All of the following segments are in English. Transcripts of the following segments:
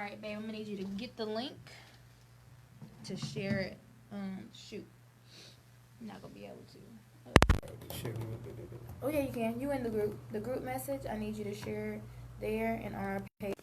right, babe. I'm gonna need you to get the link to share it. Shoot, I'm not gonna be able to. Oh yeah, you can. You in the group. The group message. I need you to share it there and on our page.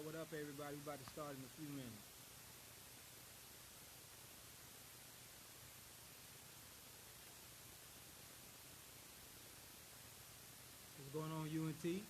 What up, everybody? We about to start in a few minutes. What's going on, UNT?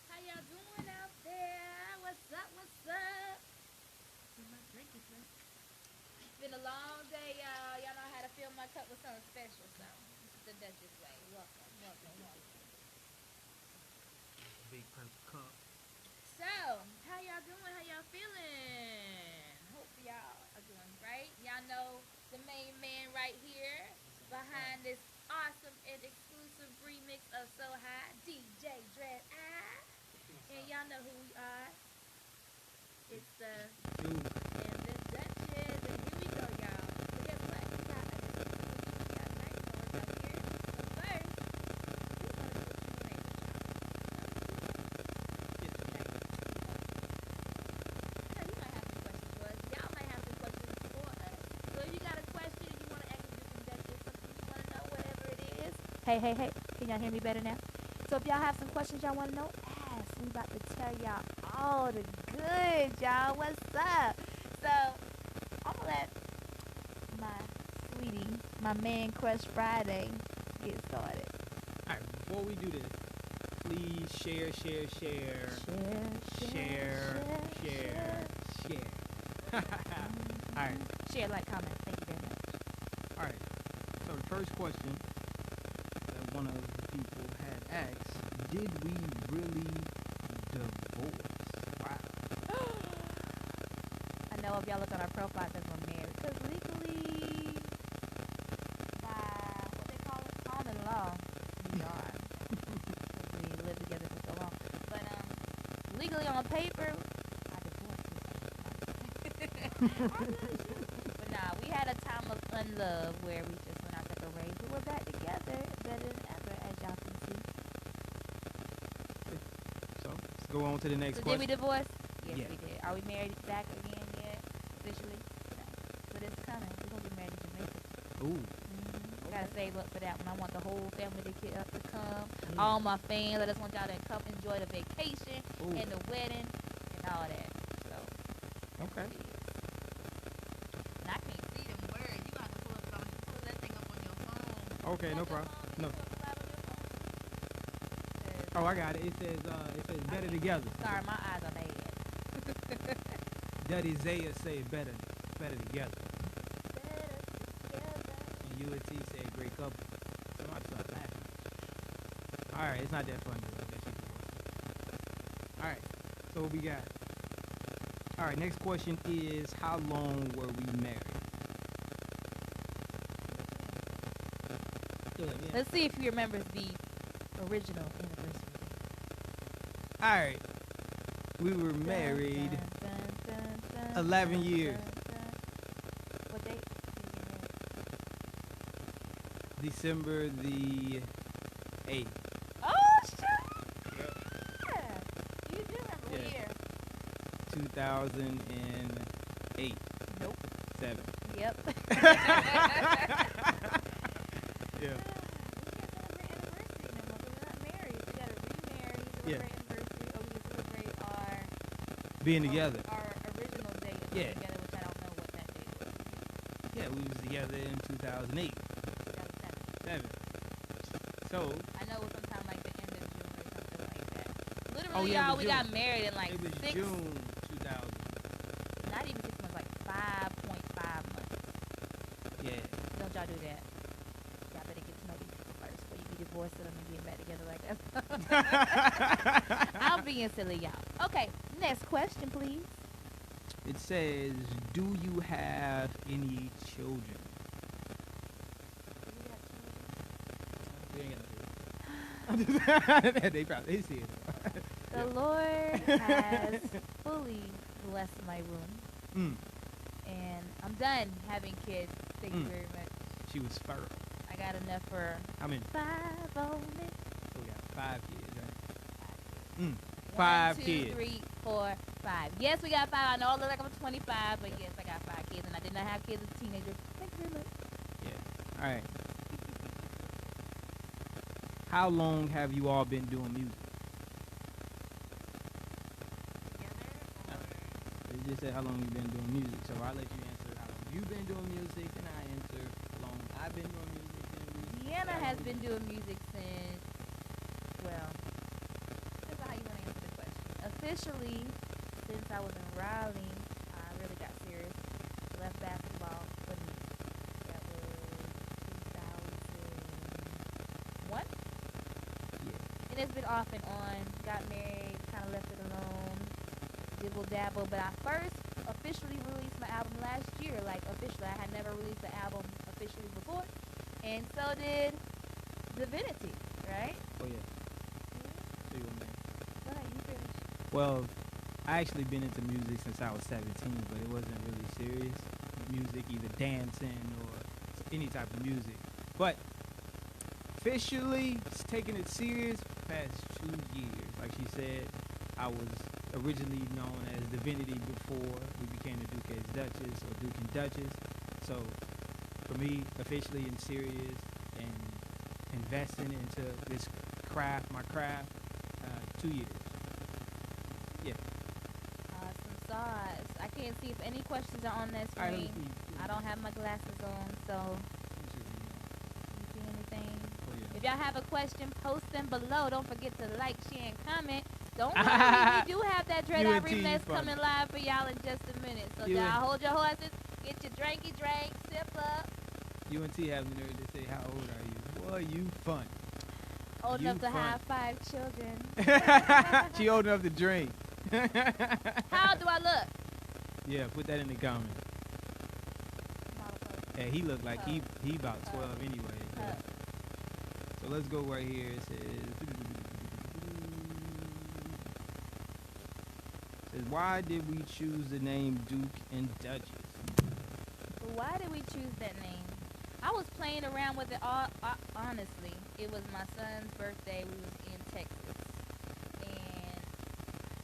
How y'all doing out there? What's up? What's up? My drink is ready. Been a long day, y'all. Y'all know how to fill my cup with something special, so this is the Duchess way. Welcome, welcome, welcome. Big purple cup. So, how y'all doing? How y'all feeling? Hope y'all are doing great. Y'all know the main man right here behind this awesome and exclusive remix of So High, DJ Dread Eye. And y'all know who we are. It's the and the Duchess. And here we go, y'all. So guess what? We got a nice ones out here. But first, we're gonna do a Q&A with y'all. You might have some questions for us. Y'all might have some questions for us. So if you got a question and you want to ask a different Duchess, something you want to know, whatever it is. Hey. Can y'all hear me better now? So if y'all have some questions y'all want to know, ask. We about to tell y'all all the good, y'all. What's up? So I'm gonna let my sweetie, my man Crush Friday, get started. All right, before we do this, please share. All right. Share, like, comment. Thank you very much. All right. So the first question that one of the people had asked: did we really divorce? Wow. I know if y'all look at our profile, it says we're married. Because legally, by what they call it, common law, we are. Because we lived together for so long. But legally on paper, I divorced But nah, we had a time of unlove where we just went our separate ways. But we're back together, better than ever, as y'all can see. So let's go on to the next So question. did we divorce? Yes, Yeah. we did. Are we married back again yet? Officially? No. But it's coming. We're going to be married in Jamaica. Ooh. Mm-hmm. Gotta save up for that one. I want the whole family to come. All my fans. I just want y'all to come enjoy the vacation and the wedding and all that. So. Okay. And I can't see them words. You got to pull that thing up on your phone. Okay, no problem. No. Oh, I got it. It says better together. Sorry, my eyes are bad. Daddy Zaya say better together. And UNT said great couple. Somebody started laughing. All right, it's not that funny. All right, so what we got? All right, next question is how long were we married? Good, yeah. Let's see if he remembers the original anniversary. right. We were married 11 years. What date did you get married? December the 8th. Oh, shit! Yep. Yeah. You do remember what Yeah. year? 2008. Nope. 7. Yep. Yeah. We can't celebrate anniversary no more 'cause we're not married. We gotta remarry, Yeah. celebrate anniversary, or we can celebrate our Being together. our original date of Yeah. being together, which I don't know what that date was. Yeah, we was together in 2008. 2007. 7. So, I know it was sometime like the end of June or something like that. Literally, Oh, yeah, it y'all, was we got June. married in like it was 6, June 2000. not even 6 months, like 5.5 months. Yeah. Don't y'all do that. Y'all better get to know these people first before you be divorced them and get back together like that. I'm being silly, y'all. Okay, next question, please. It says, do you have any children? We ain't got no they probably see it. The Lord has fully blessed my room, and I'm done having kids. Thank you very much. She was fertile. I got enough for How many? 5 only. So we got 5 kids, right? 1, 5 2, kids. 3, 4, 5. Yes, we got 5. I know I look like I'm 25, but yes, I got 5 kids, and I did not have kids as a teenager. Thank you very much. Yeah. All right. How long have you all been doing music? They just said how long you been doing music, so I'll let you answer how long you've been doing music, and I answer how long I've been doing music. And Deanna has been doing music since, well, depends on how you want to answer the question. Officially, since I was in Raleigh, I really got serious. Left basketball for music. That was 2001. Yeah. And it's been off and on. Got married, kind of left it alone. Dibble dabble. But I first officially released my album last year. Like, officially. I had never released an album officially before. And so did Divinity, right? Oh yeah. So you want me? Go ahead, you finish. Well, I actually been into music since I was 17, but it wasn't really serious music, either dancing or any type of music. But officially taking it serious past 2 years. Like she said, I was originally known as Divinity before we became the Duke and Duchess or Duke and Duchess. So for me, officially and serious and investing into this craft, my craft, 2 years. Yeah. Awesome sauce. I can't see if any questions are on that All right, screen. let me see. I don't have my glasses on, so you see anything? Oh, yeah. If y'all have a question, post them below. Don't forget to like, share, and comment. Don't worry, we do have that Dread Eye UNT remix funny. coming live for y'all in just a minute. So UNT. y'all hold your horses, get your drinky drink, sip up. UNT having the nerve to say, how old are you? Boy, you fun. Old You enough to fun. have 5 children. She old enough to drink. How old do I look? Yeah, put that in the comments. Yeah, he looked like he about 12 anyway. So let's go right here. It says, why did we choose the name Duke and Duchess? Why did we choose that name? I was playing around with it all, honestly. It was my son's birthday. We was in Texas. And I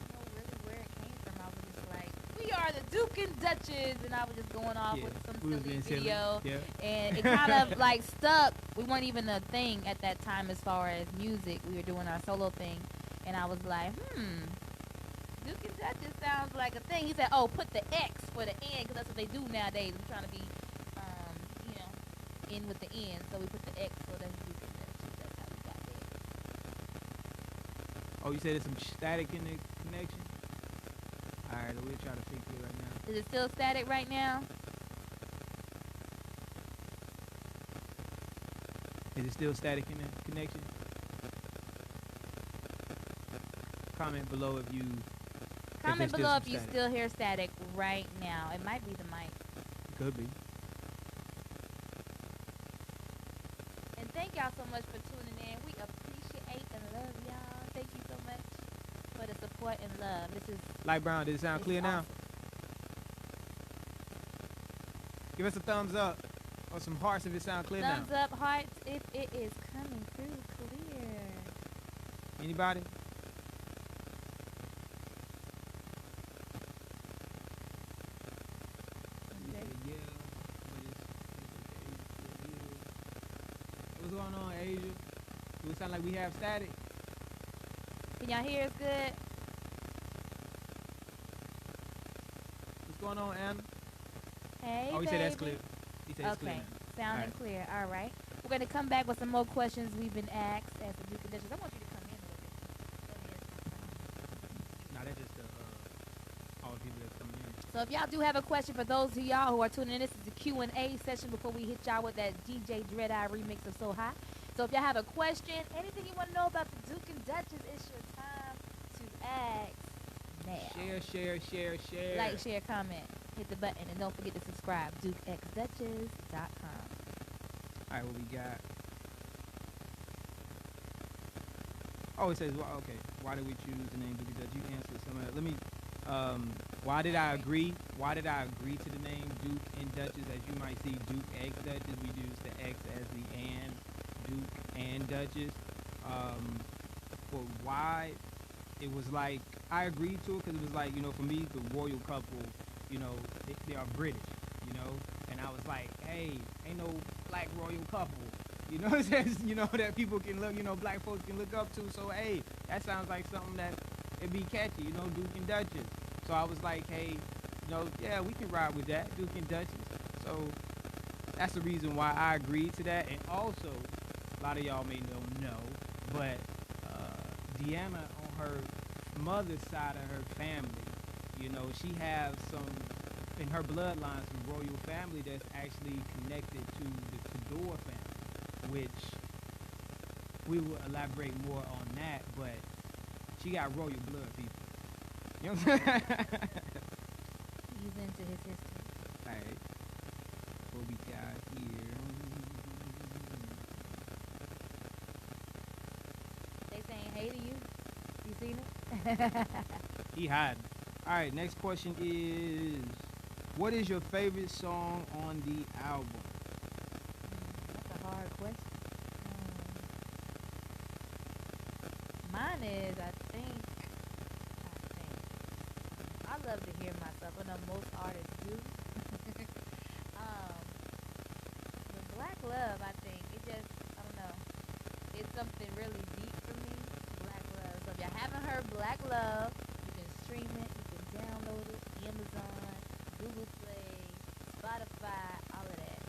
don't know really where it came from. I was just like, we are the Duke and Duchess. And I was just going off with some we was silly being video. silly. Yeah. And it kind of like stuck. We weren't even a thing at that time as far as music. We were doing our solo thing. And I was like, Duke and Duchess sounds like a thing. He said, oh, put the X for the N, because that's what they do nowadays. I'm trying to be, in with the N. So we put the X, so that's Duke and Duchess. That's how we got there. Oh, you said there's some static in the connection? All right, we'll try to fix it right now. Is it still static right now? Is it still static in the connection? Comment below if you... Comment there's below some if you static. still hear static right now. It might be the mic. Could be. And thank y'all so much for tuning in. We appreciate and love y'all. Thank you so much for the support, and love. This is Light brown, does it sound clear now? awesome. Give us a thumbs up or some hearts if it sounds clear now. Thumbs up, hearts if it is coming through clear. Anybody? Okay. What's going on, Asia? Do it sound like we have static? Can y'all hear us good? What's going on, Anna? Hey, Oh, he said that's clear. baby. He said it's clear. Okay, now. sounding Alright. clear. All right. We're going to come back with some more questions we've been asked as the Duke and Duchess. I want you to come in a little bit. Nah, that's just all the people that's coming in. So if y'all do have a question for those of y'all who are tuning in, this is the Q&A session before we hit y'all with that DJ Dread Eye remix of So High. So if y'all have a question, anything you want to know about the Duke and Duchess, it's your time to ask now. Share. Like, share, comment, hit the button, and don't forget to subscribe. DukeXDuchess.com. All right, what we got? Oh, it says, well, okay. Why did we choose the name Duke and Duchess? You answered some of that. Let me. Why did I agree? Why did I agree to the name Duke and Duchess? As you might see, Duke X Duchess. We use the X as the and. Duke and Duchess. For why, it was like I agreed to it because it was like, you know, for me the royal couple, you know, they are British, you know, and I was like, hey, ain't no black royal couple, you know, it says, you know, that people can look, you know, black folks can look up to. So hey, that sounds like something that it'd be catchy, you know, Duke and Duchess. So I was like, hey, you know, yeah, we can ride with that, Duke and Duchess. So that's the reason why I agreed to that. And also, a lot of y'all may know, but Deanna on her mother's side of her family, you know, she has some, in her bloodline, some royal family that's actually connected to the Tudor family, which we will elaborate more on that, but she got royal blood, people. You know what I'm saying? He's into his history. All right. What we got here? They saying hey to you. You seen it? He hiding. All right, next question is, what is your favorite song on the album? That's a hard question. Mine is, I think, I love to hear myself. I know most artists do. The Black Love, I think, it just, I don't know, it's something really deep for me. Black Love. So if you haven't heard Black Love, you can stream it, you can download it, Amazon, Google Play, Spotify, all of that.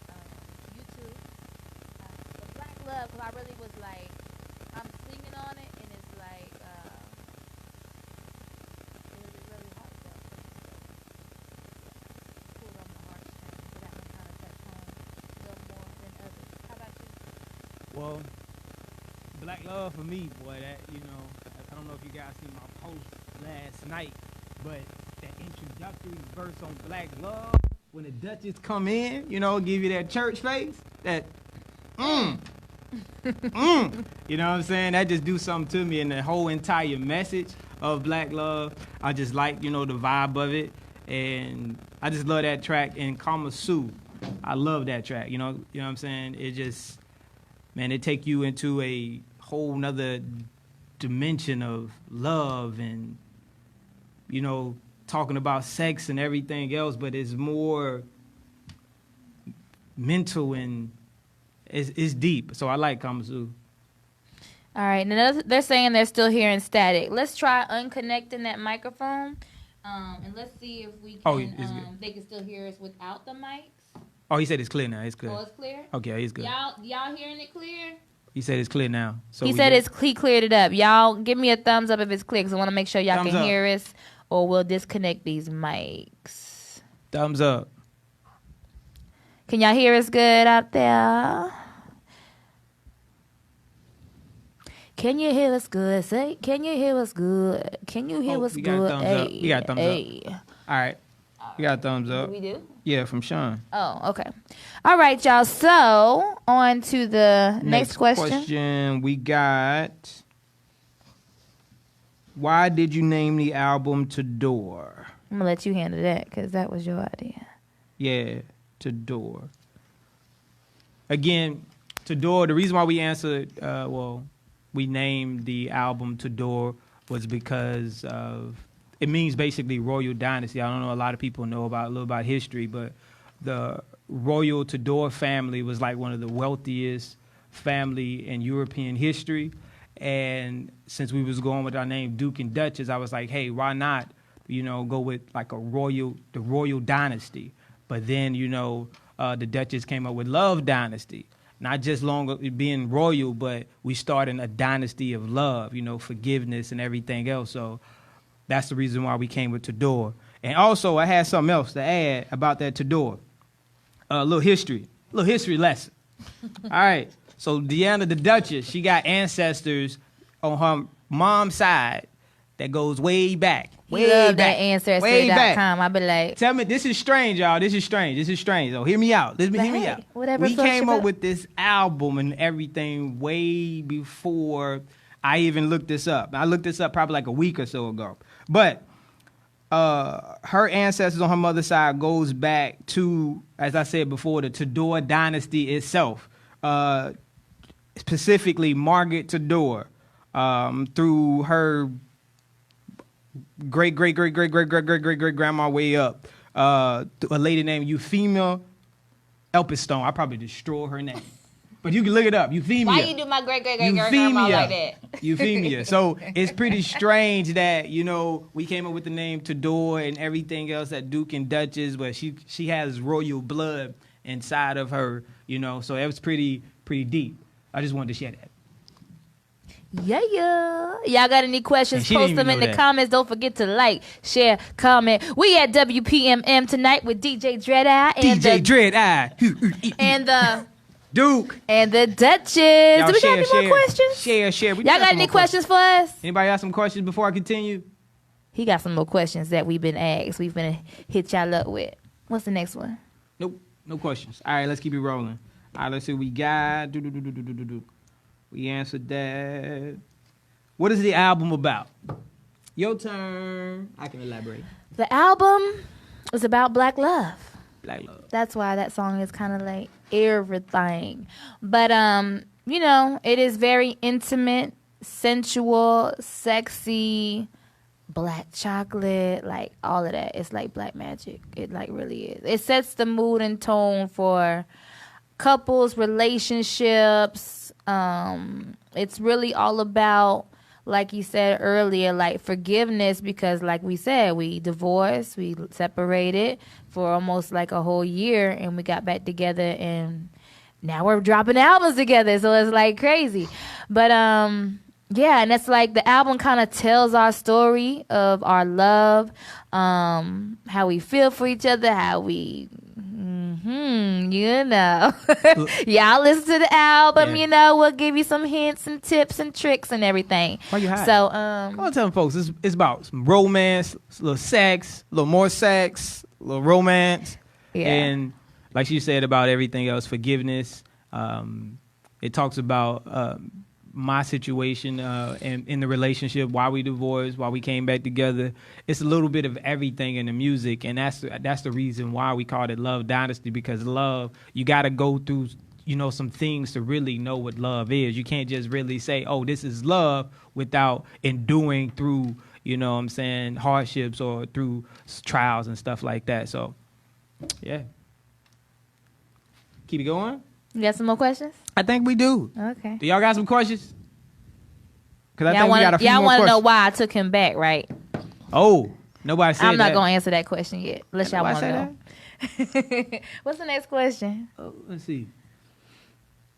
YouTube. The Black Love, because I really was like, I'm singing on it, and it's like, it was really heartfelt. Pulled on my heartstrings, so that one kind of touched home a little more than others. How about you? Well, Black Love for me, boy, that, you know, I don't know if you guys seen my post last night, but that introductory verse on Black Love, when the Duchess come in, you know, give you that church face, that, you know what I'm saying? That just do something to me, and the whole entire message of Black Love, I just like, you know, the vibe of it, and I just love that track. And Kama Sue, I love that track, you know what I'm saying? It just, man, it take you into a whole nother dimension of love and, you know, talking about sex and everything else, but it's more mental and it's deep. So I like Kama Sue. All right, now they're saying they're still hearing static. Let's try unconnecting that microphone, and let's see if we can. Oh, it's good. They can still hear us without the mics. Oh, he said it's clear now. It's clear. Oh, it's clear. Okay, it's good. Y'all hearing it clear? He said it's clear now. So He said he cleared it up. Y'all give me a thumbs up if it's clear, because I want to make sure y'all Thumbs can up. hear us, or we'll disconnect these mics. Thumbs up. Can y'all hear us good out there? Can you hear us good? Say, can you hear us good? Can you hear us we good? got thumbs up. We got thumbs up. All right. We got thumbs up. We do? Yeah, from Sean. Oh, okay. All right, y'all. So, on to the next question. We got... Why did you name the album Tudor? I'm gonna let you handle that because that was your idea. Yeah, Tudor. Again, Tudor. The reason why we answered, we named the album Tudor was because of it means basically royal dynasty. I don't know. A lot of people know a little about history, but the royal Tudor family was like one of the wealthiest family in European history. And since we was going with our name Duke and Duchess, I was like, hey, why not, go with like the royal dynasty. But then, the Duchess came up with Love Dynasty. Not just longer being royal, but we started a dynasty of love, forgiveness and everything else. So that's the reason why we came with Tudor. And also, I had something else to add about that Tudor. A little history lesson. All right. So Deanna the Duchess, she got ancestors on her mom's side that goes way back. He love that ancestry.com. I be like, tell me, this is strange, y'all. This is strange. So hear me out. Hear me out. Whatever we came up with this album and everything way before I even looked this up. I looked this up probably like a week or so ago. But her ancestors on her mother's side goes back to, as I said before, the Tudor dynasty itself. Specifically Margaret Tudor, through her great grandma way up, a lady named Euphemia Elphinstone. I probably destroy her name, but you can look it up. Euphemia. Why you do my great grandma like that? Euphemia. So it's pretty strange that we came up with the name Tudor and everything else that Duke and Duchess, but she has royal blood inside of her. So it was pretty deep. I just wanted to share that. Yeah. Y'all got any questions? Post them in the comments. Don't forget to like, share, comment. We at WPMM tonight with DJ Dread-Eye. And the Duke. And the Duchess. Do we got any more questions? Share. Y'all got any questions for us? Anybody got some questions before I continue? He got some more questions that we've been asked. We've been hit y'all up with. What's the next one? Nope. No questions. All right, let's keep it rolling. All right, let's see what we got. We answered that. What is the album about? Your turn. I can elaborate. The album is about black love. Black love. That's why that song is kind of like everything. But, it is very intimate, sensual, sexy, black chocolate, like all of that. It's like black magic. It like really is. It sets the mood and tone for couples, relationships. It's really all about, like you said earlier, like forgiveness, because like we said, we divorced, we separated for almost like a whole year, and we got back together, and now we're dropping albums together, so it's like crazy. But yeah, and it's like the album kind of tells our story of our love, how we feel for each other, how we y'all listen to the album. We'll give you some hints and tips and tricks and everything. Why you hiding? So I'm telling folks, it's about some romance, a little sex, a little more sex, a little romance, and like she said about everything else, forgiveness. It talks about my situation in the relationship, why we divorced, why we came back together. It's a little bit of everything in the music, and that's the reason why we called it Love Dynasty, because love, you got to go through some things to really know what love is. You can't just really say, oh, this is love, without enduring through hardships or through trials and stuff like that. So yeah, keep it going. You got some more questions? I think we do. Okay. Do y'all got some questions? Because I think we got a few more questions. Y'all want to know why I took him back, right? Oh, nobody said that. I'm not going to answer that question yet, unless y'all want to know. What's the next question? Let's see.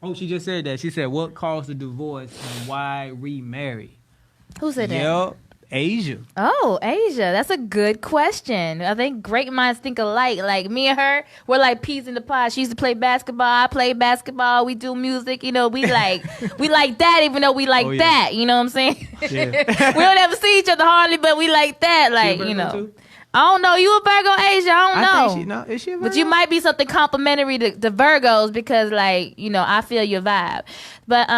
Oh, she just said that. She said, what caused the divorce and why remarry? Who said that? Yep. Asia. Oh, Asia. That's a good question. I think great minds think alike. Like me and her, we're like peas in the pod. She used to play basketball. I play basketball. We do music. We like that, even though we like that. You know what I'm saying? Yeah. We don't ever see each other hardly, but we like that. Like, I don't know. You a Virgo, Asia? I don't know. Think she, no, is she a Virgo? But you might be something complimentary to Virgos because, like, you know, I feel your vibe. But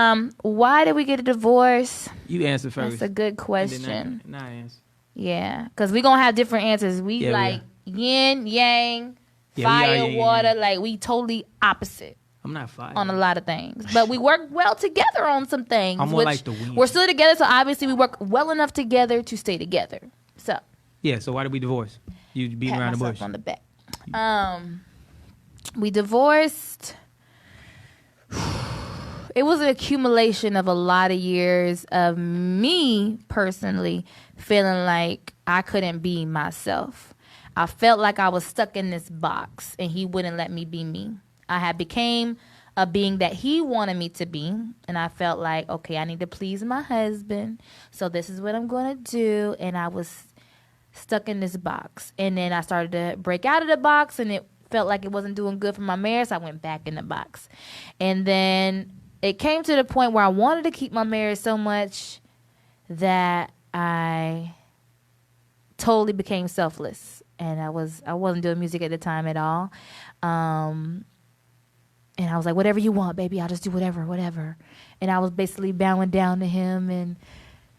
why did we get a divorce? You answer first. That's a good question. Nah, answer. Yeah, because we going to have different answers. We yin, yang, fire, water. Like, we totally opposite. I'm not fire. On a lot of things. But we work well together on some things. I'm more like the wind. We're still together, so obviously we work well enough together to stay together. So. Yeah, so why did we divorce? You beating around the bush. On the back. We divorced. It was an accumulation of a lot of years of me personally feeling like I couldn't be myself. I felt like I was stuck in this box and he wouldn't let me be me. I had became a being that he wanted me to be, and I felt like, okay, I need to please my husband, so this is what I'm going to do, and I was stuck in this box. And then I started to break out of the box, and it felt like it wasn't doing good for my marriage, so I went back in the box. And then it came to the point where I wanted to keep my marriage so much that I totally became selfless. And I wasn't doing music at the time at all. And I was like, whatever you want, baby, I'll just do whatever. And I was basically bowing down to him, and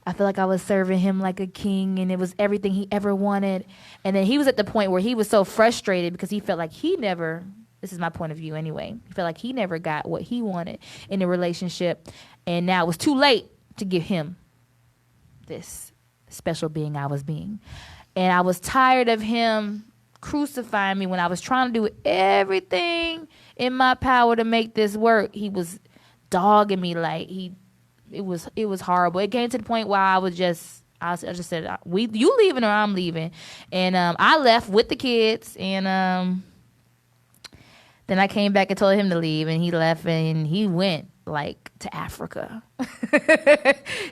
I feel like I was serving him like a king, and it was everything he ever wanted. And then he was at the point where he was so frustrated because he felt like this is my point of view anyway, he felt like he never got what he wanted in a relationship. And now it was too late to give him this special being I was being. And I was tired of him crucifying me when I was trying to do everything in my power to make this work. He was dogging me like it was horrible. It came to the point where I just said, you leaving or I'm leaving. And I left with the kids, and then I came back and told him to leave, and he left, and he went like to Africa.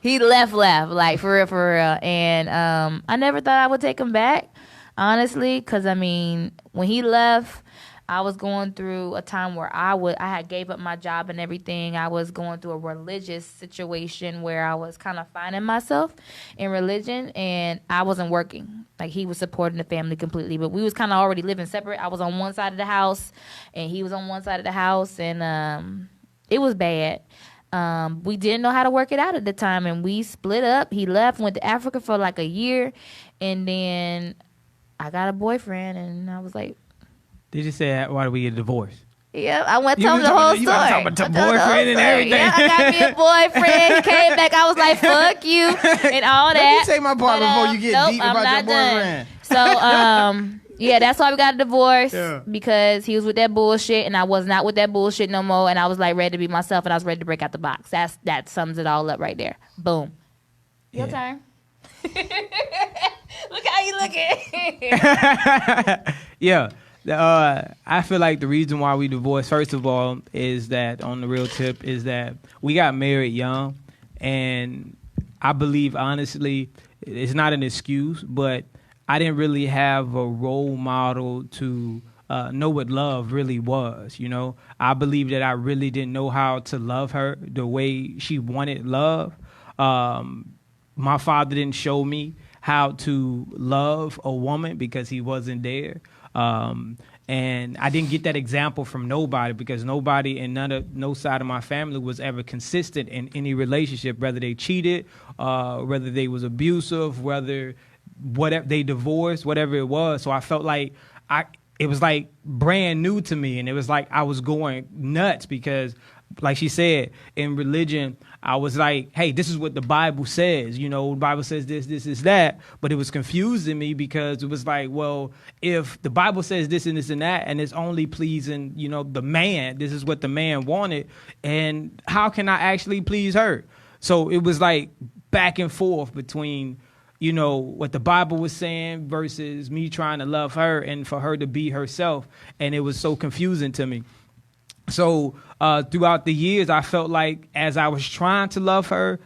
He left like for real. And I never thought I would take him back, honestly, because I mean, when he left, I was going through a time where I had gave up my job and everything. I was going through a religious situation where I was kind of finding myself in religion, and I wasn't working. Like, he was supporting the family completely, but we was kind of already living separate. I was on one side of the house, and he was on one side of the house, and it was bad. We didn't know how to work it out at the time, and we split up. He left, went to Africa for like a year, and then I got a boyfriend, and I was like, did you say, why did we get a divorce? Yeah, I went to tell him the whole story. You were talking about the boyfriend and everything. Yeah, I got me a boyfriend. He came back. I was like, fuck you and all that. Let me say my part before you get deep about your boyfriend. So, yeah, that's why we got a divorce, because he was with that bullshit, and I was not with that bullshit no more, and I was like ready to be myself, and I was ready to break out the box. That sums it all up right there. Boom. Your turn. Look how you looking. Yeah. I feel like the reason why we divorced, first of all, is that, on the real tip, is that we got married young, and I believe, honestly, it's not an excuse, but I didn't really have a role model to know what love really was, you know? I believe that I really didn't know how to love her the way she wanted love. My father didn't show me how to love a woman because he wasn't there. And I didn't get that example from nobody, because nobody and no side of my family was ever consistent in any relationship, whether they cheated, whether they was abusive, whether whatever they divorced, whatever it was. So I felt like it was like brand new to me, and it was like I was going nuts because, like she said, in religion, I was like, hey, this is what the Bible says. You know, the Bible says this is that. But it was confusing me because it was like, well, if the Bible says this and this and that, and it's only pleasing, you know, the man, this is what the man wanted, and how can I actually please her? So it was like back and forth between, you know, what the Bible was saying versus me trying to love her and for her to be herself. And it was so confusing to me. So throughout the years, I felt like as I was trying to love her,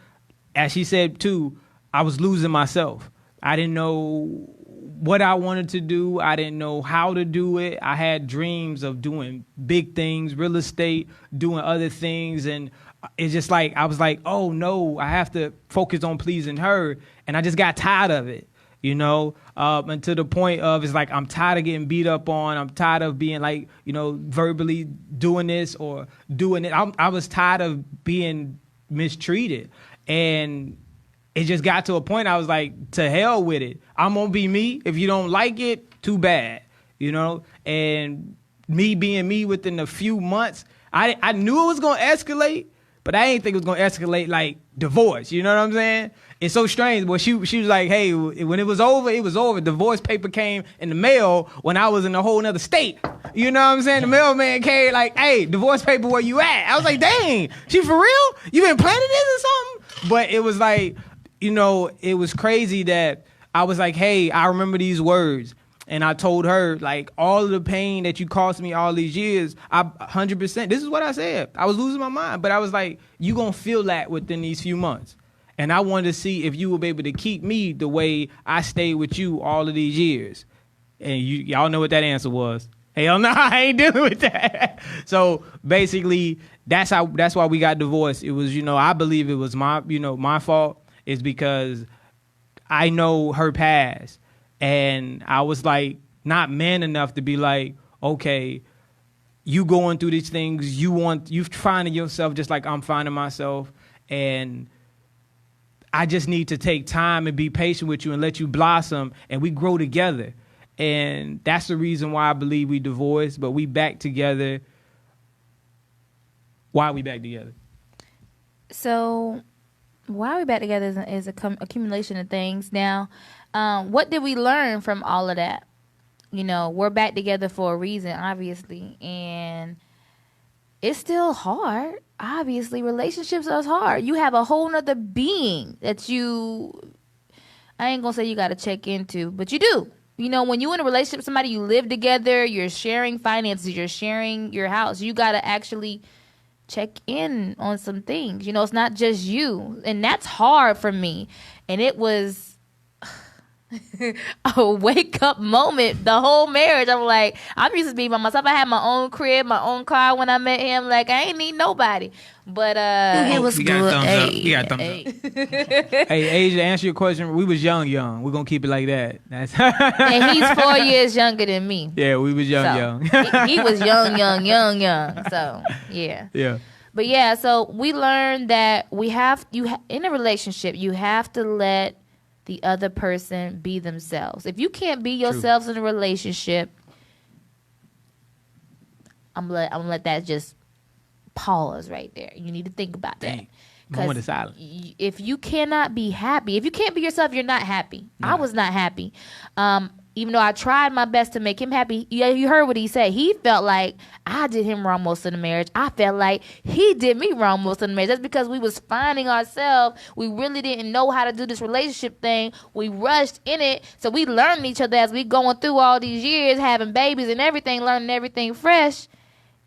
as she said too, I was losing myself. I didn't know what I wanted to do. I didn't know how to do it. I had dreams of doing big things, real estate, doing other things. And it's just like, I was like, oh no, I have to focus on pleasing her. And I just got tired of it. you know, and to the point of it's like I'm tired of getting beat up on. I'm tired of being like, you know, verbally doing this or doing it. I was tired of being mistreated, and it just got to a point I was like, to hell with it. I'm gonna be me. If you don't like it, too bad, you know. And me being me within a few months, I knew it was gonna escalate, but I didn't think it was gonna escalate like divorce. You know what I'm saying? It's so strange. Well, she was like, hey, when it was over, it was over. Divorce paper came in the mail when I was in a whole nother state. You know what I'm saying? The mailman came like, hey, divorce paper, where you at? I was like, dang, she for real? You been planning this or something? But it was like, you know, it was crazy that I was like, hey, I remember these words. And I told her, like, all of the pain that you caused me all these years, 100%, this is what I said. I was losing my mind. But I was like, you going to feel that within these few months. And I wanted to see if you would be able to keep me the way I stayed with you all of these years. And y'all know what that answer was. Hell no, I ain't dealing with that. So basically, that's why we got divorced. It was, you know, I believe it was my fault. It's because I know her past. And I was like, not man enough to be like, okay, you going through these things, you finding yourself just like I'm finding myself. And I just need to take time and be patient with you and let you blossom, and we grow together. And that's the reason why I believe we divorced, but we back together. Why are we back together? So why we back together is a accumulation of things. Now, what did we learn from all of that? You know, we're back together for a reason, obviously, and it's still hard. Obviously, relationships are hard. You have a whole nother being that I ain't gonna say you gotta check into, but you do. You know, when you're in a relationship with somebody, you live together, you're sharing finances, you're sharing your house. You gotta actually check in on some things. You know, it's not just you. And that's hard for me. And it was a wake up moment, the whole marriage. I'm like, I'm used to being by myself. I had my own crib, my own car when I met him. Like, I ain't need nobody. But it was good. You got thumbs up. Hey, Asia, answer your question. We was young. We're gonna keep it like that. And he's 4 years younger than me. Yeah, we was young. He was young. So yeah. Yeah. But yeah, so we learned that in a relationship, you have to let the other person be themselves. If you can't be yourselves in a relationship, I'm gonna let that just pause right there. You need to think about that. Moment of silence. If you cannot be happy, if you can't be yourself, you're not happy. Nah. I was not happy. Even though I tried my best to make him happy, you heard what he said. He felt like I did him wrong most of the marriage. I felt like he did me wrong most of the marriage. That's because we was finding ourselves. We really didn't know how to do this relationship thing. We rushed in it. So we learned each other as we going through all these years, having babies and everything, learning everything fresh.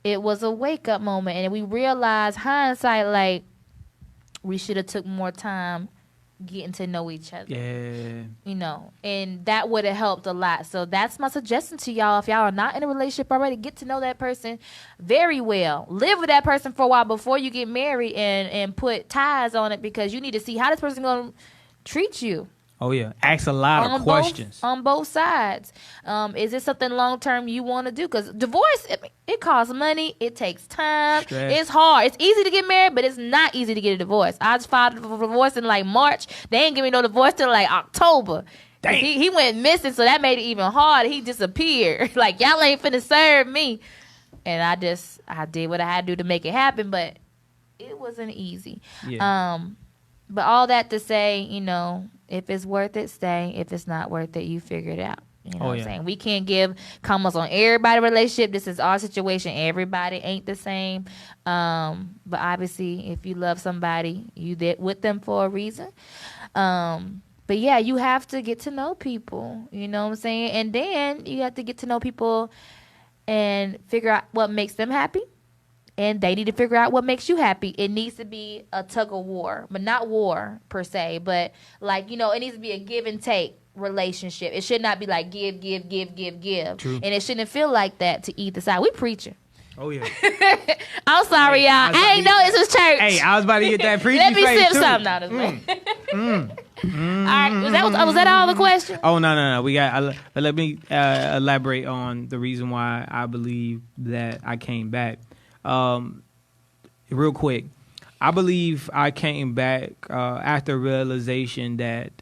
It was a wake-up moment. And we realized, hindsight, like, we should have took more time getting to know each other. Yeah. You know, and that would have helped a lot. So that's my suggestion to y'all. If y'all are not in a relationship already, get to know that person very well. Live with that person for a while before you get married and put ties on it, because you need to see how this person going to treat you. Oh, yeah. Ask a lot of questions. On both sides. Is it something long-term you want to do? Because divorce, it costs money. It takes time. Stress. It's hard. It's easy to get married, but it's not easy to get a divorce. I just filed for divorce in like March. They ain't give me no divorce till like October. He went missing, so that made it even harder. He disappeared. Like, y'all ain't finna serve me. And I did what I had to do to make it happen, but it wasn't easy. Yeah. But all that to say, you know, if it's worth it, stay. If it's not worth it, you figure it out. You know what I'm saying? We can't give comments on everybody's relationship. This is our situation. Everybody ain't the same. But obviously, if you love somebody, you did with them for a reason. But yeah, you have to get to know people. You know what I'm saying? And then you have to get to know people and figure out what makes them happy. And they need to figure out what makes you happy. It needs to be a tug of war, but not war per se. But like, you know, it needs to be a give and take relationship. It should not be like give. True. And it shouldn't feel like that to either side. We preaching. Oh, yeah. I'm sorry, y'all. I ain't know this was church. Hey, I was about to get that preachy Let me face, sip too. something out of this way. right, was that all the question? Oh no. We got. Let me elaborate on the reason why I believe that I came back. Real quick, I believe I came back after realization that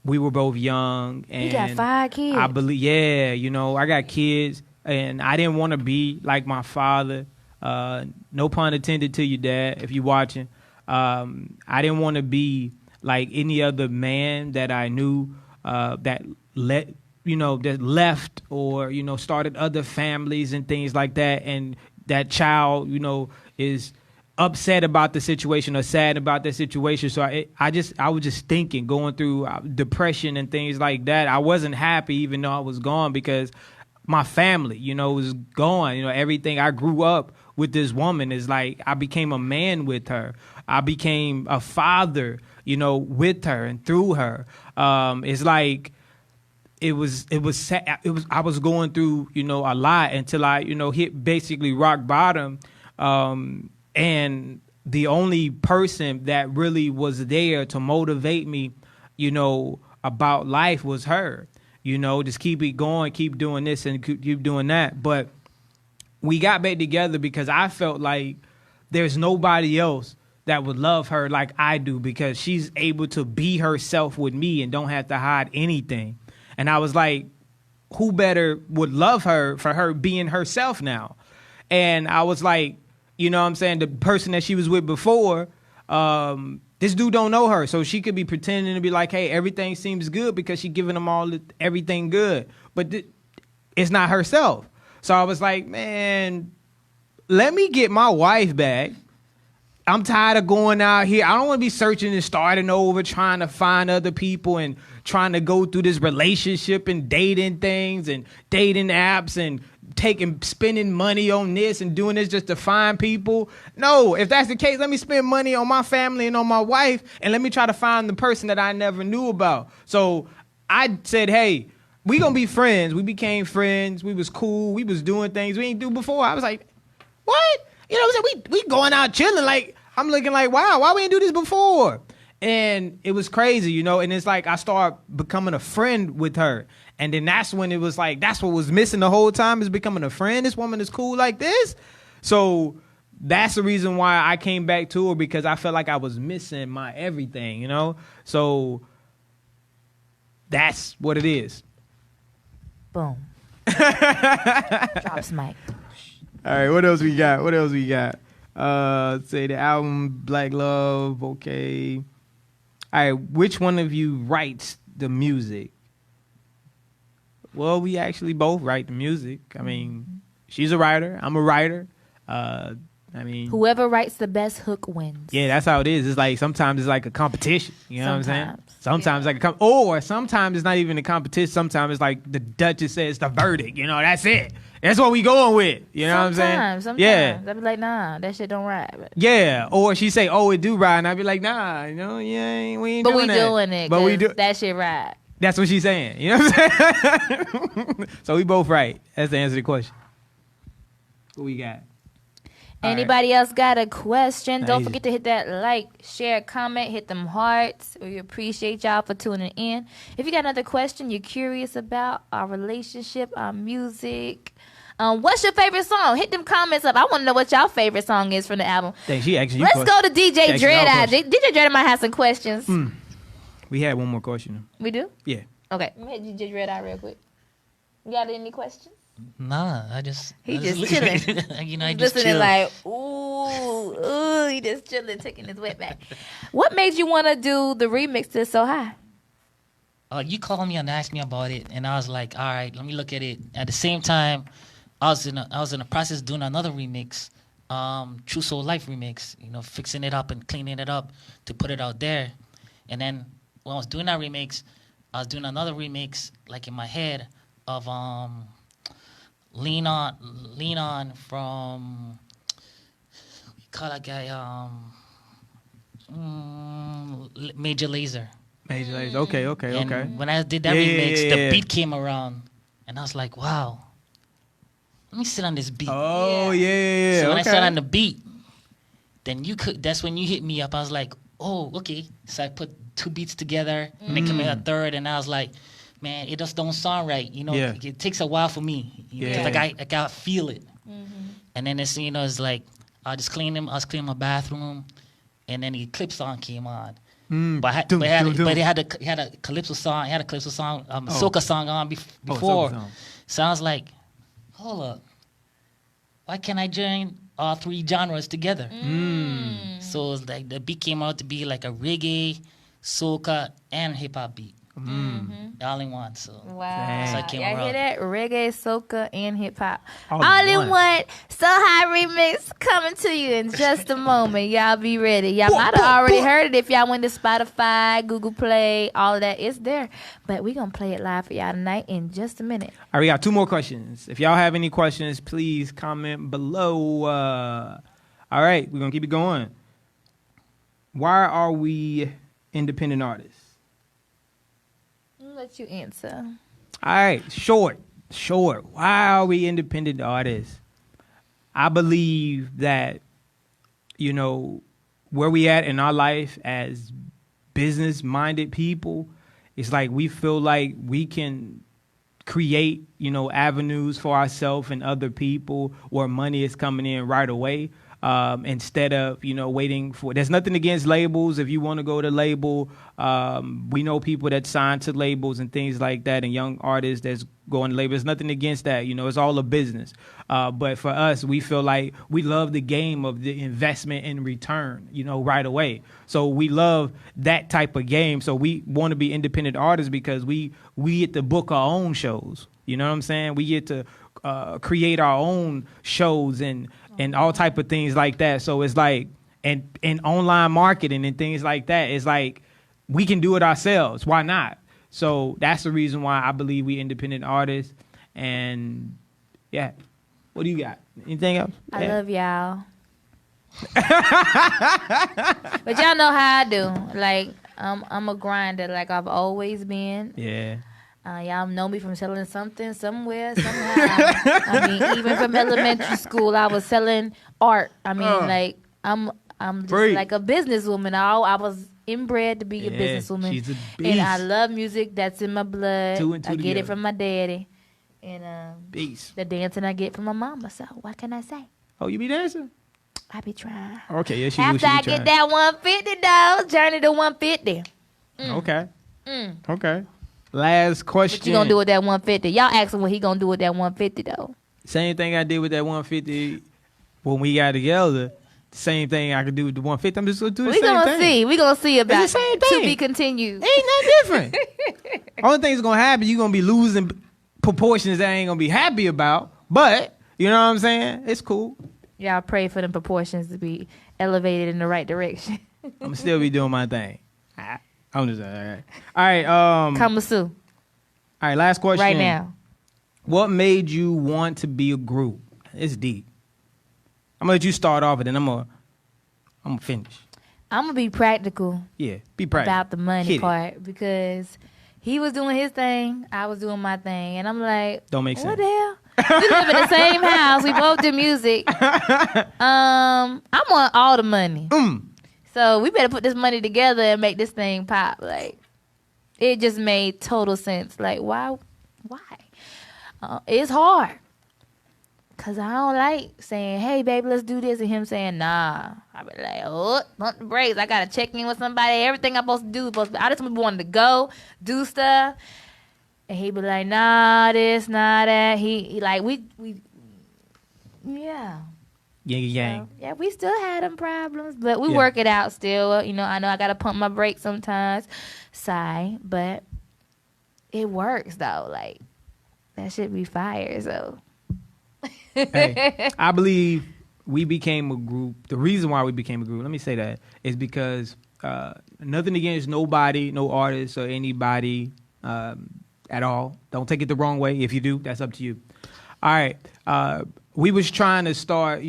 we were both young, and you got 5 kids. I believe, I got kids, and I didn't want to be like my father. No pun intended to you, Dad, if you're watching. I didn't want to be like any other man that I knew that left or started other families and things like that, and that child is upset about the situation or sad about the situation. So I was just thinking, going through depression and things like that. I wasn't happy even though I was gone because my family, was gone. Everything. I grew up with this woman is like I became a man with her. I became a father, with her and through her. It's like it was sad. I was going through, a lot until I, hit basically rock bottom. And the only person that really was there to motivate me, about life was her. Just keep it going, keep doing this and keep doing that. But we got back together because I felt like there's nobody else that would love her like I do because she's able to be herself with me and don't have to hide anything. And I was like, who better would love her for her being herself now? And I was like, you know what I'm saying? The person that she was with before, this dude don't know her. So she could be pretending to be like, hey, everything seems good because she giving him everything good. But it's not herself. So I was like, man, let me get my wife back. I'm tired of going out here. I don't want to be searching and starting over, trying to find other people and trying to go through this relationship and dating things and dating apps and spending money on this and doing this just to find people. No, if that's the case, let me spend money on my family and on my wife, and let me try to find the person that I never knew about. So I said, hey, we gonna be friends. We became friends. We was cool. We was doing things we ain't do before. I was like, what? You know what I'm saying? We going out chilling. Like, I'm looking like, wow, why we didn't do this before? And it was crazy, and it's like I started becoming a friend with her. And then that's when it was like, that's what was missing the whole time, is becoming a friend. This woman is cool like this. So that's the reason why I came back to her, because I felt like I was missing my everything, So that's what it is. Boom. Drops mic. All right, what else we got? Say the album Black Love, okay. All right, which one of you writes the music? Well, we actually both write the music. I mean, she's a writer. I'm a writer. Whoever writes the best hook wins. Yeah, that's how it is. It's like sometimes it's like a competition. You know what I'm saying? Sometimes yeah. Or sometimes it's not even a competition. Sometimes it's like the Duchess says the verdict. That's it. That's what we going with. You know what I'm saying? Sometimes. Yeah. I'd be like, nah, that shit don't ride. But. Yeah. Or she say, oh, it do ride. And I'd be like, nah, we ain't doing that. But we doing it. But we do that shit ride. That's what she's saying. You know what I'm saying? So we both right. That's the answer to the question. What we got? Anybody else got a question? Don't forget to hit that like, share, comment, hit them hearts. We appreciate y'all for tuning in. If you got another question you're curious about our relationship, our music, what's your favorite song? Hit them comments up. I want to know what y'all favorite song is from the album. Let's go to DJ Dread Eye. DJ Dread might have some questions. We had one more question. We do? Yeah. Okay. Let me hit DJ Dread Eye real quick. You got any questions? Nah, I just chilling. I just listening chill. Like, ooh, he just chilling, taking his wet back. What made you want to do the remix to So High? You called me and asked me about it, and I was like, all right, let me look at it. At the same time, I was in the process of doing another remix, True Soul Life remix. Fixing it up and cleaning it up to put it out there. And then when I was doing that remix, I was doing another remix, like in my head, of Lean On from, we call that guy Major Lazer. Okay. And when I did that remix, the beat came around, and I was like, wow, let me sit on this beat. Oh yeah. So when I sat on the beat, then that's when you hit me up. I was like, oh, okay. So I put 2 beats together, and then came in a third, and I was like, man, it just don't sound right. You know, Yeah. it takes a while for me. Yeah. Because I got feel it. And then it's, it's like, I was cleaning my bathroom, and then the Eclipse song came on. But it had a calypso song. It had a calypso song, soca song on before. So I was like, hold up, why can't I join all 3 genres together? So it's like the beat came out to be like a reggae, soca, and hip hop beat, all in one. So Wow. so I came Y'all hear around. that? Reggae, soca, and hip hop. All All in in one. one. So High remix coming to you in just a moment. Y'all be ready. Y'all might have already heard it if y'all went to Spotify, Google Play, all of that. It's there. But we going to play it live for y'all tonight in just a minute. All right, we got 2 more questions. If y'all have any questions, please comment below. All right, we're going to keep it going. Why are we independent artists? I'll let you answer. All right, short. Why are we independent artists? I believe that, where we at in our life as business-minded people, it's like we feel like we can create, avenues for ourselves and other people where money is coming in right away. Instead of, waiting for, there's nothing against labels. If you want to go to label, we know people that sign to labels and things like that, and young artists that's going to label. There's nothing against that. It's all a business. But for us, we feel like we love the game of the investment and return, right away. So we love that type of game. So we want to be independent artists because we get to book our own shows. You know what I'm saying? We get to create our own shows and all type of things like that. So it's like, and online marketing and things like that, it's like we can do it ourselves. Why not? So that's the reason why I believe we independent artists. And yeah, what do you got? Anything else? I love y'all. But y'all know how I do. Like, I'm a grinder like I've always been. Yeah. Y'all know me from selling something somewhere, somehow. I mean, even from elementary school, I was selling art. I mean, like, I'm just like a businesswoman. I was inbred to be a businesswoman. She's a beast. And I love music. That's in my blood. 2 and 2 I get together. it from my daddy. And Beast. the dancing I get from my mama. So what can I say? Oh, you be dancing? I be trying. Okay, yeah, she After I get that 150, though, journey to 150. Okay. Okay. Last question. What you gonna do with that 150? Y'all asking what he gonna do with that 150 though. Same thing I did with that 150 when we got together. Same thing I could do with the 150. I'm just gonna do the We same gonna thing. see. We gonna see about It's the same it. To thing. be continued. Ain't nothing different. Only thing that's gonna happen, you're gonna be losing proportions that I ain't gonna be happy about. But you know what I'm saying? It's cool. Y'all pray for them proportions to be elevated in the right direction. I'm gonna still be doing my thing. I'm just all right. All right. Kamasu, All right. Last question. right now. What made you want to be a group? It's deep. I'm gonna let you start off, and then I'm gonna finish. I'm gonna be practical Yeah. Be practical. about the money Hit it. part because he was doing his thing, I was doing my thing, and I'm like, Don't make what sense. the hell? We live in the same house. We both do music. I want all the money. So we better put this money together and make this thing pop. Like, it just made total sense. Like, why? It's hard. Because I don't like saying, hey, baby, let's do this. And him saying, nah. I be like, oh, pump the brakes. I got to check in with somebody. Everything I'm supposed to do. I just wanted to go, do stuff. And he be like, nah, this, nah, that. He like, we yeah. Yang. So, yeah, we still had them problems, but we Yeah. work it out still. You know, I know I got to pump my brakes sometimes. Sigh, but it works, though. Like, that should be fire, so. Hey, I believe we became a group. The reason why we became a group, let me say that, is because nothing against nobody, no artist or anybody at all. Don't take it the wrong way. If you do, that's up to you. All right. We was trying to start,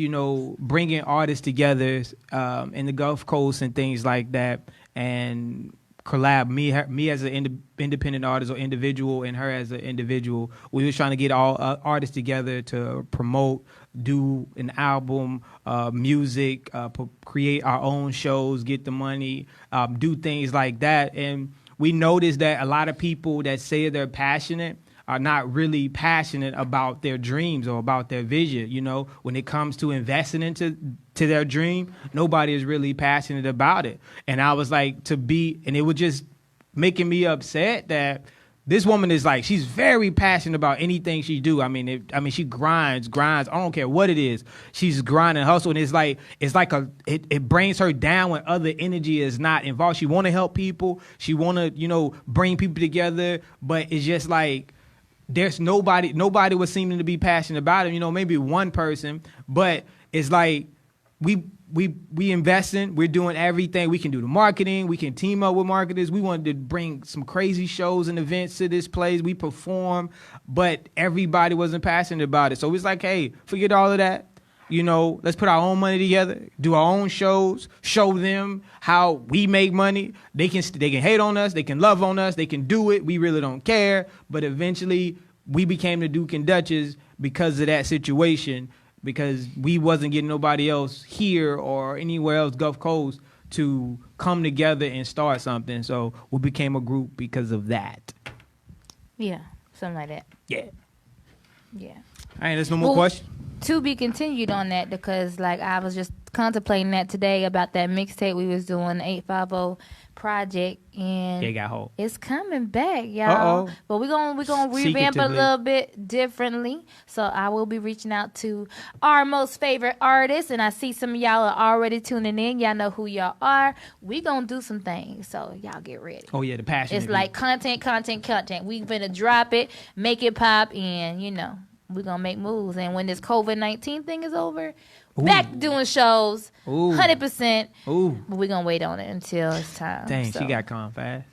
bringing artists together in the Gulf Coast and things like that, and collab. Me as an independent artist or individual, and her as an individual. We was trying to get all artists together to promote, do an album, music, create our own shows, get the money, do things like that. And we noticed that a lot of people that say they're passionate are not really passionate about their dreams or about their vision. You know, when it comes to investing into their dream, nobody is really passionate about it. And I was like, and it was just making me upset that this woman is like, she's very passionate about anything she do. I mean, she grinds. I don't care what it is. She's grinding, hustle, and it brings her down when other energy is not involved. She want to help people. She want to, bring people together, but it's just like, there's nobody was seeming to be passionate about it. Maybe one person, but it's like we investing, we're doing everything. We can do the marketing, we can team up with marketers. We wanted to bring some crazy shows and events to this place. We perform, but everybody wasn't passionate about it. So it's like, hey, forget all of that. Let's put our own money together, do our own shows, show them how we make money. They can hate on us, they can love on us, they can do it. We really don't care. But eventually, we became the Duke and Duchess because of that situation, because we wasn't getting nobody else here or anywhere else, Gulf Coast, to come together and start something. So we became a group because of that. Yeah, something like that. Yeah. Yeah. All right, there's no more questions. To be continued on that, because I was just contemplating that today about that mixtape we was doing, the 850 project, and it got hold. It's coming back, y'all. Uh-oh. But we're gonna revamp it a little bit differently. So I will be reaching out to our most favorite artists, and I see some of y'all are already tuning in. Y'all know who y'all are. We gonna do some things, so y'all get ready. Oh yeah, the passion. It's like content. We finna drop it, make it pop, and we're going to make moves. And when this COVID-19 thing is over, back doing shows, 100%. But we're going to wait on it until it's time. Dang, she got calm fast.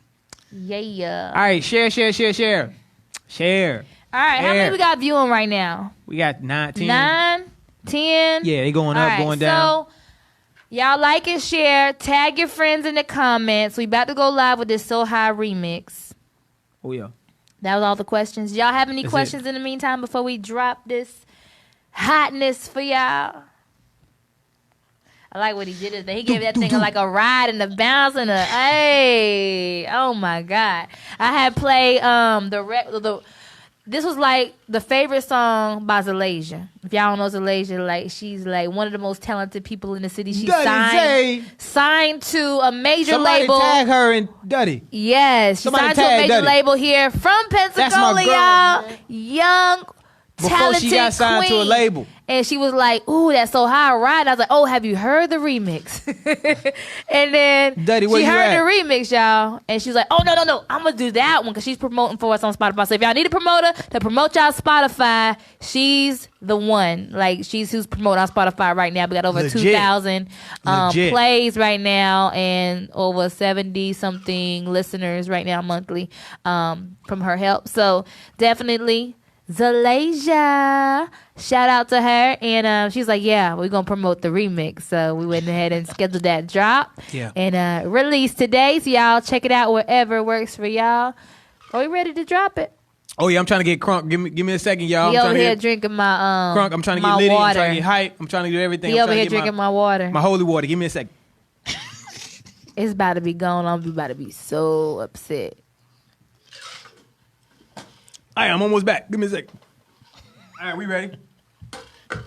Yeah. All right, share. All right, how many we got viewing right now? We got 9, 10. 9, 10. Yeah, they going up, going down. So, y'all like and share. Tag your friends in the comments. We about to go live with this So High remix. Oh, yeah. That was all the questions. Y'all have any questions in the meantime before we drop this hotness for y'all? I like what he did. He gave that thing like a ride and a bounce and a hey. Oh my God! I had played this was like the favorite song by Zalasia. If y'all don't know Zalasia, she's one of the most talented people in the city. She's signed to a major label. Somebody tag her and Duddy. Yes, she signed to a major label here from Pensacola, y'all. Young, talented she got signed queen. To a label. And she was like, ooh, that's So High, right? I was like, oh, have you heard the remix? And then Duddy, she heard the remix, y'all. And she was like, oh, no. I'm going to do that one because she's promoting for us on Spotify. So if y'all need a promoter to promote y'all Spotify, she's the one. She's who's promoting on Spotify right now. We got over 2,000 plays right now and over 70-something listeners right now monthly from her help. So definitely Zalasia, shout out to her. And she's like, yeah, we're gonna promote the remix. So we went ahead and scheduled that drop and release today. So y'all check it out wherever works for y'all. Are we ready to drop it? Oh yeah, I'm trying to get crunk. Give me a second, y'all. He over here drinking my crunk. I'm trying to get litty. I'm trying to get hype. I'm trying to do everything. He over here drinking my water. My holy water. Give me a second. It's about to be gone. I'm about to be so upset. All right, I'm almost back. Give me a second. All right, we ready? All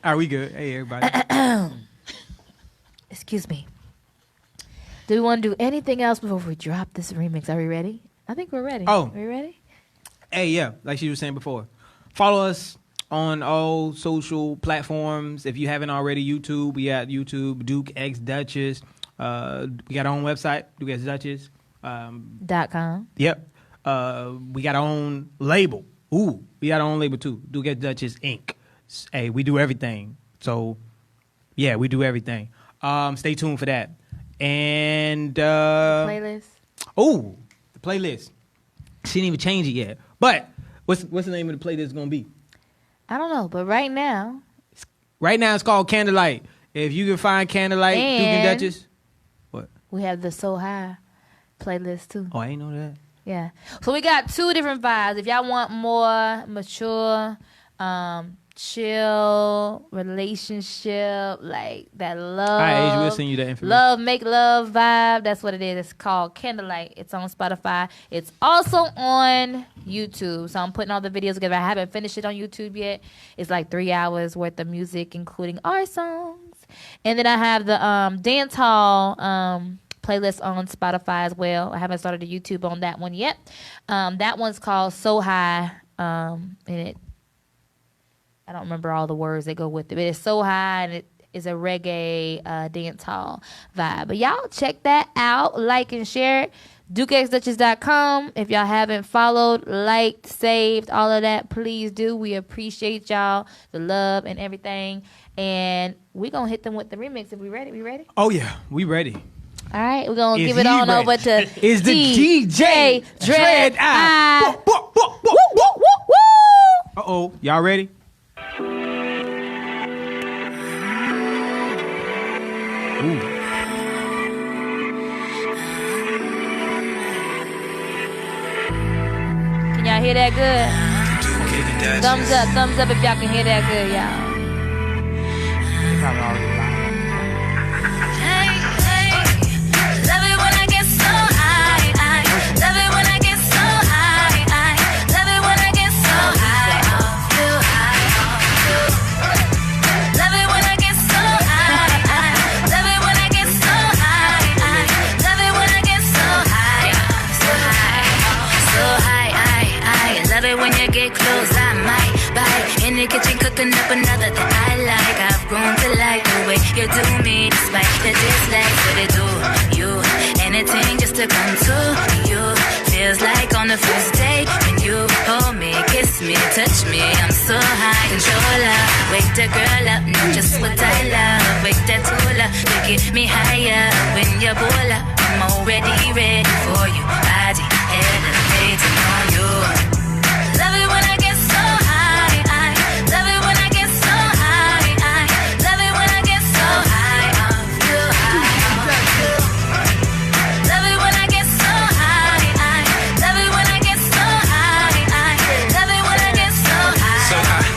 right, we good. Hey, everybody. Excuse me. Do we want to do anything else before we drop this remix? Are we ready? I think we're ready. Oh. Are we ready? Hey, yeah, like she was saying before. Follow us on all social platforms. If you haven't already, YouTube. We got YouTube, Duke X Duchess. We got our own website, Duke X Duchess. .com. Yep. We got our own label. Ooh, we got our own label too. Duke X Duchess Inc. Hey, we do everything. So, yeah, we do everything. Stay tuned for that. And playlist. Oh, the playlist. She didn't even change it yet. But what's the name of the playlist gonna be? I don't know, but right now it's called Candlelight. If you can find Candlelight, Duke and Duchess. What? we have the So High playlist too. Oh, I ain't know that. Yeah. So we got 2 different vibes. If y'all want more mature, chill relationship, like that love. All right, Age, we'll send you that information. Love, make love vibe. That's what it is. It's called Candlelight. It's on Spotify. It's also on YouTube. So I'm putting all the videos together. I haven't finished it on YouTube yet. It's like 3 hours worth of music, including our songs. And then I have the Dancehall playlist on Spotify as well. I haven't started a YouTube on that one yet. That one's called So High. And I don't remember all the words that go with it, but it's So High, and it is a reggae dance hall vibe. But y'all check that out, like and share it. DukeXDuchess.com. If y'all haven't followed, liked, saved, all of that, please do. We appreciate y'all, the love and everything. And we're going to hit them with the remix if we ready. We ready? Oh, yeah. We ready. All right. We're going to Is give it he on ready? over to Is the DJ Dread Eye. Woo, woo, woo, woo, Woo, woo, woo, woo. Uh-oh. Y'all ready? Ooh. Can y'all hear that good? Thumbs up if y'all can hear that good, y'all. They probably already live. Love it when I get so high. Love it when I get so high. Love it when I get so high off you, high off you. Love it when I get so high. Love it when I get so high. Love it when I get so high, so high, I love it when you get close. I might bite in the kitchen cooking up another that I like. I've grown to like the way you do me, despite the dislikes. What it do, you anything just to come to you. Feels like on the first day when you hold me, kiss me, touch me. I'm so high, controller. Wake the girl up, know just what I love. Wake that tool up to get me higher. When you pull up, I'm already ready for you. Body elevating on you. Love it when I get so high. Love it when I get so high. Love it when I get so high off you, high off you. Love it when I get so high. Love it when I get so high. Love it when I get so high. So high,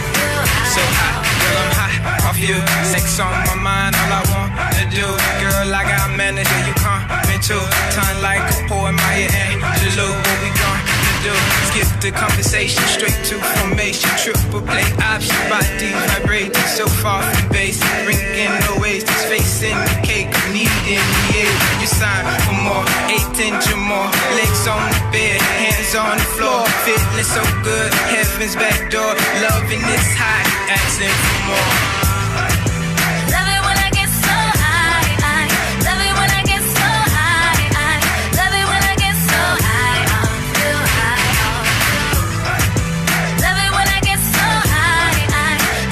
so high, girl, I'm high off you. Sex on my mind, all I want to do. Girl, I got manager, you come into time like a poem, Maya Angelou. What we gonna do? Skip the conversation, straight to formation. Triple play option, body vibrating so far from base. Bringing no waste, this face in the cake. Needing the air, you sign for more. 8 inch or more, legs on the bed, hands on the floor. Feeling so good, heaven's back door. Loving this high, asking for more. Love it when I get so high. Love it when I get so high. Love it when I get so high off you, high off you. Love it when I get so high.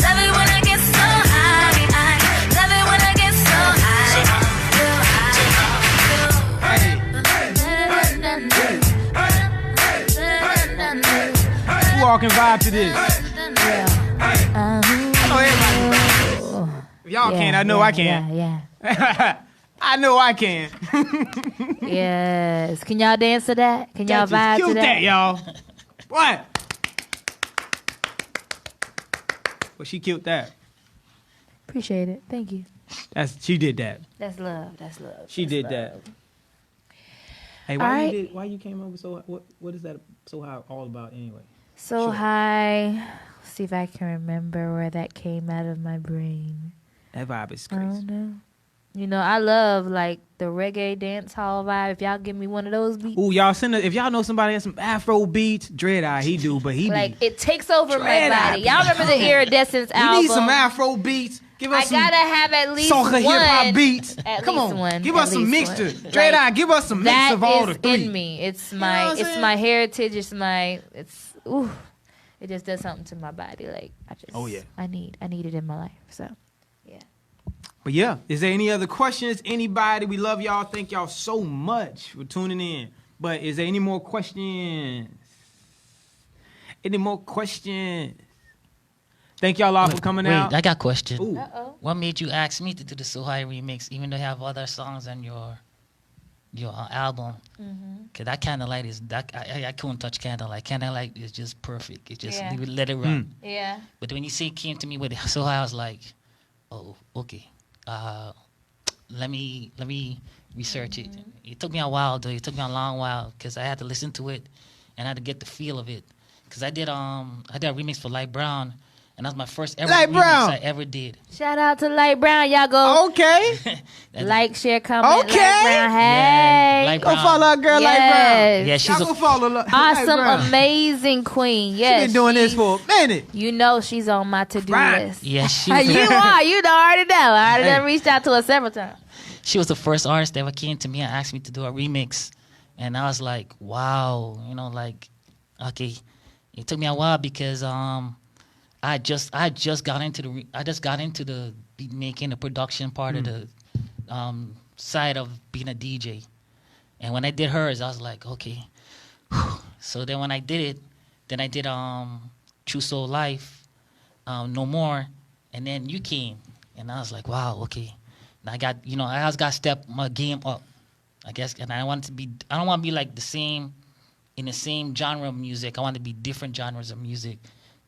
Love it when I get so high. Love it when I get so high off you. Who all can vibe to this? Uh-huh. I know everybody. If y'all can, I know I can. Yeah. I know I can. Yes. Can y'all dance to that? Can y'all vibe Cute to that? that, y'all. What? Well, she killed that. Appreciate it. Thank you. She did that. That's love. That's love. She That's did love. that. Hey, All right. why you came over so? What is that so high all about anyway? So Sure. high. See if I can remember where that came out of my brain. That vibe is I crazy. don't know. You know, I love like the reggae dance hall vibe. If y'all give me one of those beats, Ooh, y'all if y'all know somebody has some Afro beats, Dread Eye, he do, but he like be. it takes over my Dread Eye body. Y'all remember the Iridescence We album? need some Afro beats. Give us I some gotta have at least soca one. hip hop beats. At Come least on, one. give At us some least mixture. one. Dread Like, Eye, give us some mix that of all is the three. in me. It's know my what I'm it's saying? my heritage. It's ooh. It just does something to my body. Like I just Oh, yeah. I need it in my life. So yeah. But yeah, is there any other questions? Anybody? We love y'all. Thank y'all so much for tuning in. But is there any more questions? Any more questions? Thank y'all all for coming out. Wait, I got a question. Ooh. Uh-oh. What made you ask me to do the So High remix, even though you have other songs on your your album. Cause that Candlelight is that I couldn't touch Candlelight. Candlelight is just perfect. It just Yeah. you would let it run. Yeah. But when you say it came to me with it, so I was like, oh, okay. Let me research it. It took me a while though. It took me a long while because I had to listen to it and I had to get the feel of it. Cause I did a remix for Light Brown, and that was my first ever Light remix Brown. I ever did. Shout out to Light Brown. Y'all go Okay. like, share, comment. Okay. Light Brown. Hey. Light Go Brown. follow our girl Light Brown. Yeah, she's Y'all a go follow Light Awesome, Brown. amazing queen. Yes. She been doing this for a minute. You know she's on my to-do Right. list. Yeah, she Hey, was, you are. You already know. I already Hey. done reached out to her several times. she was the first artist that ever came to me and asked me to do a remix, and I was like, wow, like, okay. It took me a while because I just got into the beat making, the production part of the side of being a DJ, and when I did hers, I was like, okay. So then when I did it, then I did True Soul Life, No More, and then you came, and I was like, wow, okay. And I got I always got to step my game up, I guess, and I don't want to be like the same. In the same genre of music, I want to be different genres of music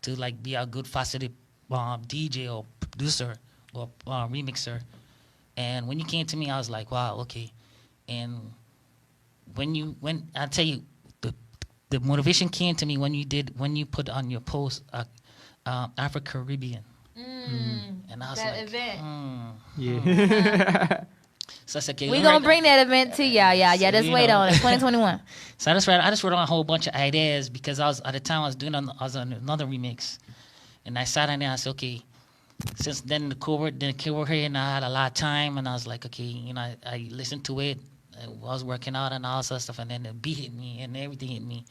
to like be a good faceted DJ or producer or remixer. And when you came to me, I was like, wow, okay. And when I tell you, the motivation came to me when you put on your post Afro Caribbean, and I was That like, event. Yeah. So I said, okay, We let me gonna write bring that event to y'all. Yeah, So, just you wait know. on it. 2021. So I just wrote on a whole bunch of ideas because I was on another remix, and I sat down there and I said, okay, since then the keyboard here, and I had a lot of time, and I was like, okay, I listened to it, I was working out and all that stuff, and then the beat hit me and everything hit me.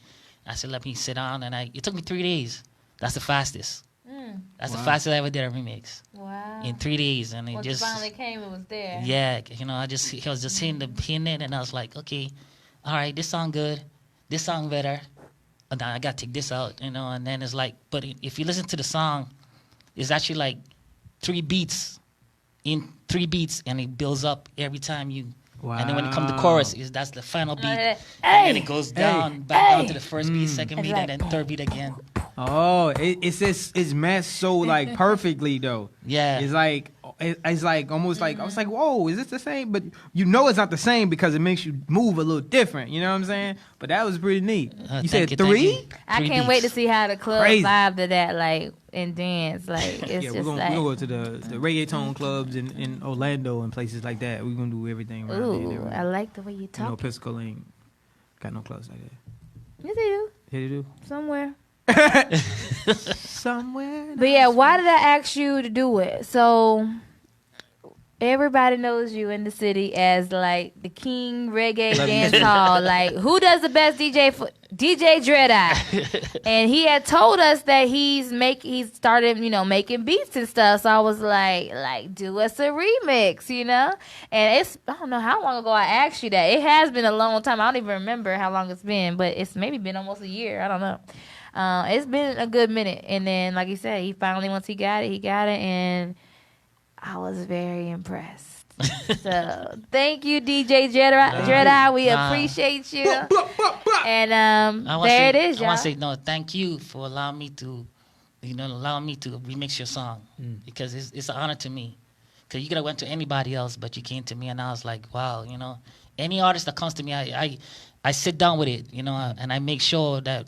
I said, let me sit down, and it took me 3 days. That's the fastest. That's the fastest I ever did a remix Wow. in 3 days, and it Once just it finally came, it was there. yeah, I was just hitting it, and I was like, okay, all right, this song good, this song better. And then I gotta take this out, and then it's like, but if you listen to the song, it's actually like 3 beats, and it builds up every time you. Wow. And then when it comes to chorus, that's the final beat, Hey. and then it goes down, back down to the first beat, second It's beat, like and then third beat again. Oh, it's matched so like perfectly though. Yeah. It's like almost like I was like, whoa, is this the same? But it's not the same because it makes you move a little different. You know what I'm saying? But that was pretty neat. You Thank said you, 3? thank you. I 3 can't wait to beats. see how the club Crazy. vibe to that, like, and dance. Like, it's Yeah, just we're gonna like, go to the reggaeton clubs in Orlando and places like that. We're gonna do everything around there. ooh, I like the way you talk. Pisco ain't got no clubs like that. Yes, they do. Here they do. Somewhere. Somewhere. But yeah, why did I ask you to do it? So everybody knows you in the city as like the king reggae dance hall. Like, who does the best DJ for DJ Dread Eye? And he had told us that he's started, making beats and stuff. So I was like, do us a remix, And I don't know how long ago I asked you that. It has been a long time. I don't even remember how long it's been, but it's maybe been almost a year. I don't know. It's been a good minute. And then, like you said, once he got it, and I was very impressed. So, thank you, DJ Jedi. We appreciate you. And there it is, y'all. I want to say no, thank you for allowing me to remix your song because it's an honor to me. Because you could have went to anybody else, but you came to me, and I was like, wow, any artist that comes to me, I sit down with it, and I make sure that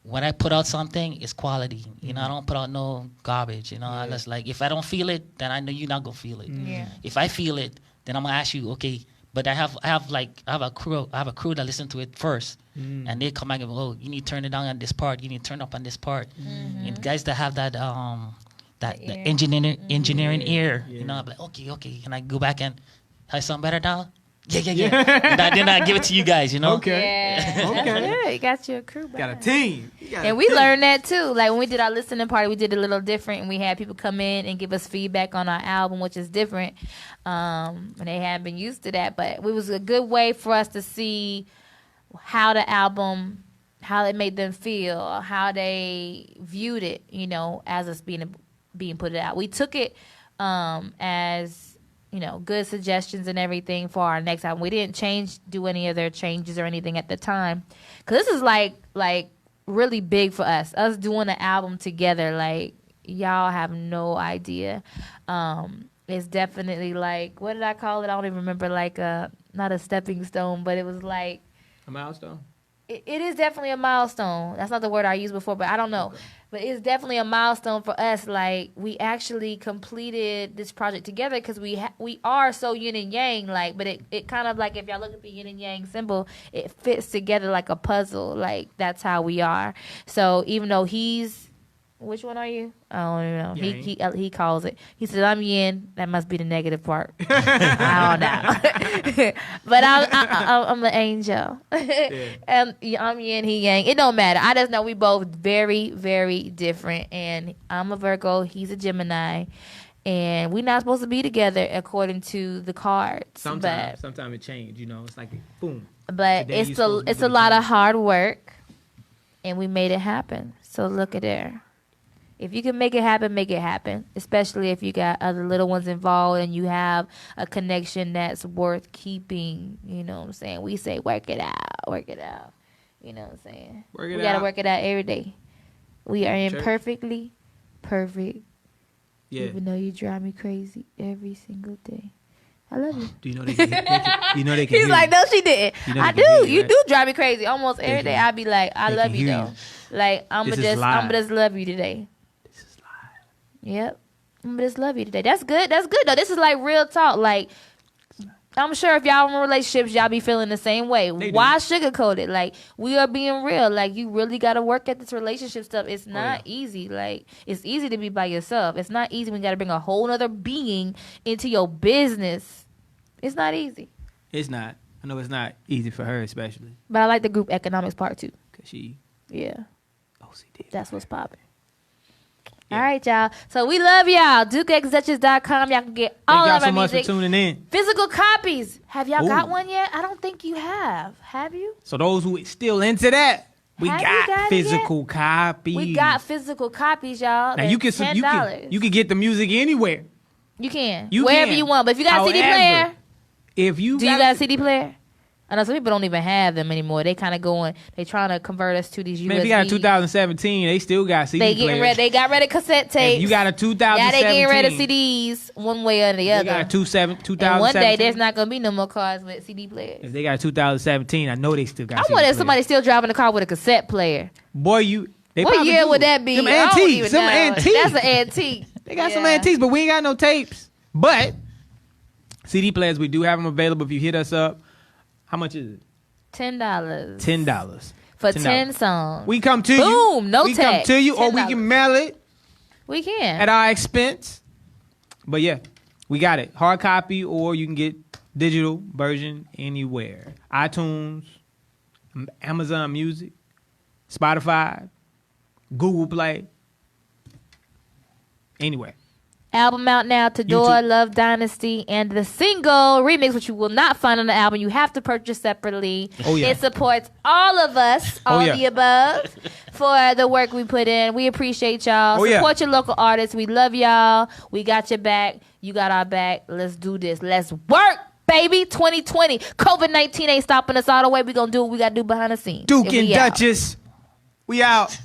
when I put out something, it's quality. I don't put out no garbage. I just like, if I don't feel it, then I know you're not gonna feel it. Yeah. If I feel it, then I'm gonna ask you, okay. But I have a crew that listen to it first, and they come back and go, oh, you need to turn it down on this part. You need to turn up on this part. And guys that have that the engineering ear, I'm like, okay, can I go back and I sound better now? Yeah. then I give it to you guys, Okay. Yeah. Okay. That's good. You got your crew. Got a behind. team. And we learned that too. Like when we did our listening party, we did it a little different, and we had people come in and give us feedback on our album, which is different. And they hadn't been used to that, but it was a good way for us to see how the album, how it made them feel, how they viewed it, as us being put it out. We took it as good suggestions and everything for our next album. We didn't do any other changes or anything at the time, because this is like really big for us. Us doing an album together, like y'all have no idea. It's definitely like, what did I call it? I don't even remember. Like not a stepping stone, but it was like A milestone. It is definitely a milestone. That's not the word I used before, but I don't know. Okay. But it's definitely a milestone for us. Like, we actually completed this project together because we are so yin and yang. Like, but it kind of like, if y'all look at the yin and yang symbol, it fits together like a puzzle. Like, that's how we are. So even though which one are you? I don't even know. He calls it. He said, I'm yin. That must be the negative part. I don't know. But I'm an angel. Yeah. And I'm yin, he yang. It don't matter. I just know we both very, very different. And I'm a Virgo. He's a Gemini. And we're not supposed to be together according to the cards. Sometimes it changes. It's like, boom. But it's a lot of hard work. And we made it happen. So look at there. If you can make it happen, make it happen. Especially if you got other little ones involved and you have a connection that's worth keeping. You know what I'm saying? We say, work it out, work it out. You know what I'm saying? We got to work it out every day. We are imperfectly perfect. Yeah. Even though you drive me crazy every single day. I love you. Do you know they can hear He's like, no, she didn't. I do. Hear you do drive me crazy almost every day. I be like, I love you though. Like, I'm just love you today. Yep. I just love you today. That's good. That's good, though. This is like real talk. Like, I'm sure if y'all in relationships, y'all be feeling the same way. Why sugarcoat it? Like, we are being real. Like, you really got to work at this relationship stuff. It's not easy. Like, it's easy to be by yourself. It's not easy when you got to bring a whole other being into your business. It's not easy. It's not. I know it's not easy for her, especially. But I like the group economics part, too. Because she... Yeah. OCD. That's what's popping. Yeah. All right, y'all. So we love y'all. DukeXDuchess.com. Y'all can get all of our music. Thank y'all so much for tuning in. Physical copies. Have y'all got one yet? I don't think you have. Have you? So those who still into that, we got physical copies. We got physical copies, y'all. Now you can get the music anywhere. You can. Wherever you want. But if you got a CD player, do you got a CD player? I know some people don't even have them anymore. They kind of they trying to convert us to these USB. Man, if you got a 2017, they still got CD players. They got rid of cassette tapes. If you got a 2017. Yeah, they getting rid of CDs one way or the other. They got a 2017. And one day there's not going to be no more cars with CD players. If they got a 2017, I know they still got CD wonder players. if somebody's still driving a car with a cassette player. Boy, what year would that be? Some antiques. That's an antique. They got some antiques, but we ain't got no tapes. But CD players, we do have them available if you hit us up. How much is it? $10. For 10 songs. We come to you. Boom, no tax. We come to you, or we can mail it. We can. At our expense. But yeah, we got it. Hard copy, or you can get digital version anywhere. iTunes, Amazon Music, Spotify, Google Play. Anywhere. Album out now, Tador, Love Dynasty, and the single remix, which you will not find on the album. You have to purchase separately. Oh, yeah. It supports all of us, the above, for the work we put in. We appreciate y'all. Support your local artists. We love y'all. We got your back. You got our back. Let's do this. Let's work, baby. 2020. COVID-19 ain't stopping us all the way. We going to do what we got to do behind the scenes. Duke and Duchess. We out.